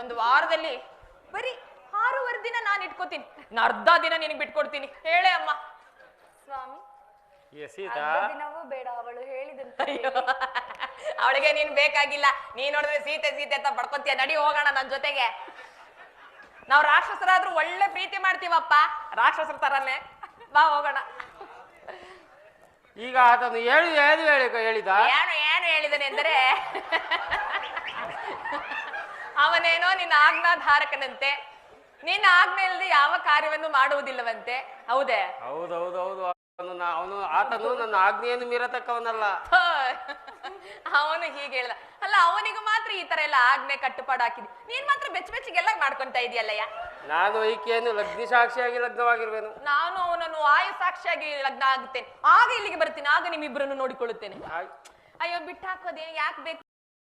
ಒಂದು ವಾರದಲ್ಲಿ ಬರೀ 6 ದಿನ ನಾನು ಇಟ್ಕೋತೀನಿ, ಅರ್ಧ ದಿನ ನಿನಗೆ ಬಿಟ್ಕೊಡ್ತೀನಿ. ಹೇಳೇ ಅಮ್ಮ. ಸ್ವಾಮಿ ಸೀತಾ ದಿನವೂ ಬೇಡ, ಅವಳು ಹೇಳಿದಂತ. ಅವಳಿಗೆ ನೀನ್ ಬೇಕಾಗಿಲ್ಲ. ನೀನ್ ನೋಡಿದ್ರೆ ಸೀತೆ ಸೀತೆ ಅಂತ ಬಡ್ಕೊತೀಯ. ನಡಿ ಹೋಗೋಣ ನನ್ನ ಜೊತೆಗೆ. ನಾವು ರಾಕ್ಷಸರಾದ್ರೂ ಒಳ್ಳೆ ಪ್ರೀತಿ ಮಾಡ್ತೀವಪ್ಪ, ರಾಕ್ಷಸರ ತರನೇ. ಬಾ ಹೋಗೋಣ. ಈಗ ಆತನು ಹೇಳಿದ ಏನು ಹೇಳಿದನೆ ಎಂದರೆ, ಅವನೇನೋ ನಿನ್ನ ಆಜ್ಞಾಧಾರಕನಂತೆ, ನಿನ್ನ ಆಜ್ಞೆ ಇಲ್ಲದೆ ಯಾವ ಕಾರ್ಯವನ್ನು ಮಾಡುವುದಿಲ್ಲವಂತೆ. ಹೌದೇ? ಹೌದೌದೌದು. ಆತನು ನನ್ನ ಆಜ್ಞೆಯನ್ನು ಮೀರತಕ್ಕವನಲ್ಲ. ಅವನು ಹೀಗೆ ಹೇಳ್ದ. ಅಲ್ಲ, ಅವನಿಗೂ ಮಾತ್ರ ಈ ತರ ಎಲ್ಲ ಆಜ್ಞೆ ಕಟ್ಟುಪಾಡು ಹಾಕಿದ್ವಿ, ನೀನ್ ಮಾತ್ರ ಬೆಚ್ಚಗೆಲ್ಲ ಮಾಡ್ಕೊಂತ ಇದೆಯಲ್ಲಯ್ಯ. ನಾನು ಈಕೆಯನ್ನು ಲಗ್ನ ಸಾಕ್ಷಿಯಾಗಿ ಲಗ್ನವಾಗಿರುವೆನು. ನಾನು ಅವನನ್ನು ಆಯು ಸಾಕ್ಷಿಯಾಗಿ ಲಗ್ನ ಆಗುತ್ತೇನೆ. ಆಗ ಇಲ್ಲಿಗೆ ಬರ್ತೀನಿ, ಆಗ ನಿಮ್ಮಿಬ್ಬರನ್ನು ನೋಡಿಕೊಳ್ಳುತ್ತೇನೆ. ಅಯ್ಯೋ ಬಿಟ್ಟು ಹಾಕೋದೇನು, ಯಾಕೆ ಬೇಕು?